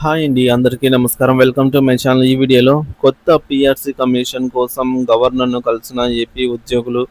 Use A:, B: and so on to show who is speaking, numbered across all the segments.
A: Hi అండి. అందరికీ నమస్కారం. Welcome to my channel. ఈ వీడియోలో కొత్త పీఆర్సీ కమిషన్ కోసం గవర్నర్‌ను కలిసిన ఏపీ ఉద్యోగులు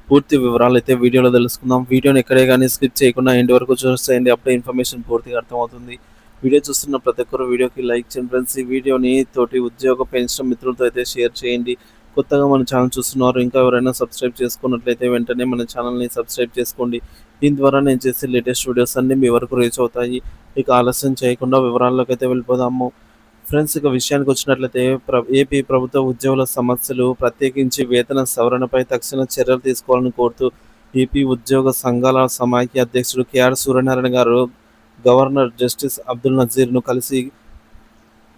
A: పూర్తి వివరాలైతే వీడియోలో తెలుసుకుందాం. వీడియోని ఎక్కడే గాని స్కిప్ చేయకుండా ఎండ్ వరకు చూసేయండి. అప్పుడే ఇన్ఫర్మేషన్ పూర్తిగా అర్థమవుతుంది. వీడియో చూస్తున్న ప్రతి ఒక్కరు వీడియోకి లైక్ చేయండి ఫ్రెండ్స్. ఈ వీడియోని తోటి ఉద్యోగ పెన్షన్ మిత్రులతో అయితే షేర్ చేయండి. కొత్తగా మన ఛానల్ చూస్తున్నారు. ఇంకా ఎవరైనా సబ్స్క్రైబ్ చేసుకున్నట్లయితే వెంటనే మన ఛానల్‌ని సబ్స్క్రైబ్ చేసుకోండి. దీని ద్వారా నేను చేసే లేటెస్ట్ వీడియోస్ అన్నీ మీ వరకు రీచ్ అవుతాయి. ఇక ఆలస్యం చేయకుండా వివరాల్లోకి అయితే వెళ్ళిపోదాము. ఫ్రెండ్స్, ఇక విషయానికి వచ్చినట్లయితే ఏపీ ప్రభుత్వ ఉద్యోగుల సమస్యలు, ప్రత్యేకించి వేతన సవరణపై తక్షణ చర్యలు తీసుకోవాలని కోరుతూ ఏపీ ఉద్యోగ సంఘాల సమాఖ్య అధ్యక్షుడు కేఆర్ సూర్యనారాయణ గారు గవర్నర్ జస్టిస్ అబ్దుల్ నజీర్ను కలిసి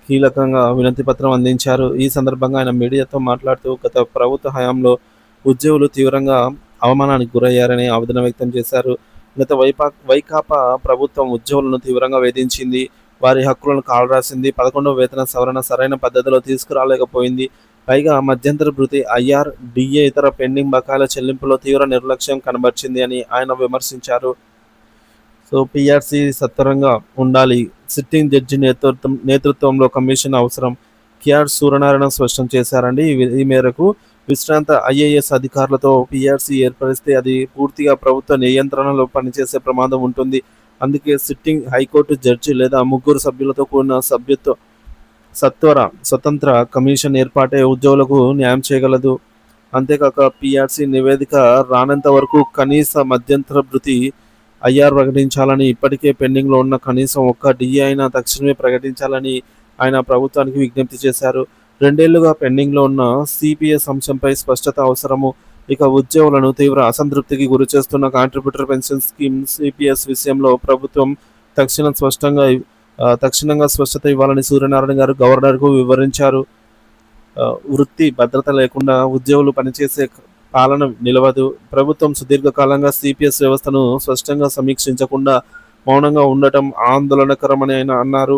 A: కీలకంగా వినతి పత్రం అందించారు. ఈ సందర్భంగా ఆయన మీడియాతో మాట్లాడుతూ గత ప్రభుత్వ హయాంలో ఉద్యోగులు తీవ్రంగా అవమానానికి గురయ్యారని ఆవేదన వ్యక్తం చేశారు. గత వైకాపా ప్రభుత్వం ఉద్యోగులను తీవ్రంగా వేధించింది. వారి హక్కులను కాలరాసింది. 11వ వేతన సవరణ సరైన పద్ధతిలో తీసుకురాలేకపోయింది. పైగా మధ్యంతర భృతి, ఐఆర్, డిఏ ఇతర పెండింగ్ బకాయిల చెల్లింపులో తీవ్ర నిర్లక్ష్యం కనబర్చింది అని ఆయన విమర్శించారు. సో పీఆర్సీ సత్వరంగా ఉండాలి. సిట్టింగ్ జడ్జి నేతృత్వంలో కమిషన్ అవసరం. కేఆర్ సూర్యనారాయణ స్పష్టం చేశారండి. ఈ మేరకు విశ్రాంత ఐఏఎస్ అధికారులతో పీఆర్సీ ఏర్పరిస్తే అది పూర్తిగా ప్రభుత్వ నియంత్రణలో పనిచేసే ప్రమాదం ఉంటుంది. అందుకే సిట్టింగ్ హైకోర్టు జడ్జి లేదా 3 సభ్యులతో కూడిన స్వతంత్ర కమిషన్ ఏర్పాటే ఉద్యోగులకు న్యాయం చేయగలదు. అంతేకాక పీఆర్సీ నివేదిక రానంత వరకు కనీస మధ్యంతర భృతి, ఐఆర్ ప్రకటించాలని, ఇప్పటికే పెండింగ్లో ఉన్న కనీసం ఒక్క డిఏ అయినా తక్షణమే ప్రకటించాలని ఆయన ప్రభుత్వానికి విజ్ఞప్తి చేశారు. 2 ఏళ్లుగా పెండింగ్లో ఉన్న సిపిఎస్ అంశంపై స్పష్టత అవసరము. ఇక ఉద్యోగులను తీవ్ర అసంతృప్తికి గురిచేస్తున్న కాంట్రిబ్యూటర్ పెన్షన్ స్కీమ్ సిపిఎస్ విషయంలో ప్రభుత్వం తక్షణంగా స్పష్టత ఇవ్వాలని సూర్యనారాయణ గారు గవర్నర్కు వివరించారు. వృత్తి భద్రత లేకుండా ఉద్యోగులు పనిచేసే పాలన నిలవదు. ప్రభుత్వం సుదీర్ఘకాలంగా సిపిఎస్ వ్యవస్థను స్పష్టంగా సమీక్షించకుండా మౌనంగా ఉండటం ఆందోళనకరమని ఆయన అన్నారు.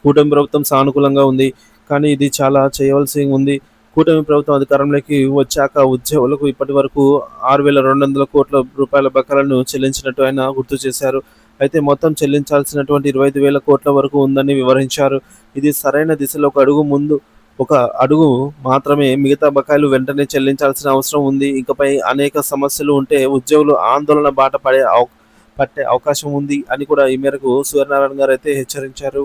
A: కూటమి ప్రభుత్వం సానుకూలంగా ఉంది, కానీ ఇది చాలా చేయవలసి ఉంది. కూటమి ప్రభుత్వం అధికారంలోకి వచ్చాక ఉద్యోగులకు ఇప్పటి వరకు 6,200 కోట్ల రూపాయల బకాయిలను చెల్లించినట్టు ఆయన గుర్తు చేశారు. అయితే మొత్తం చెల్లించాల్సినటువంటి 25,000 కోట్ల వరకు ఉందని వివరించారు. ఇది సరైన దిశలో ఒక అడుగు మాత్రమే. మిగతా బకాయిలు వెంటనే చెల్లించాల్సిన అవసరం ఉంది. ఇకపై అనేక సమస్యలు ఉంటే ఉద్యోగులు ఆందోళన బాట పట్టే అవకాశం ఉంది అని కూడా ఈ మేరకు సూర్యనారాయణ గారు అయితే హెచ్చరించారు.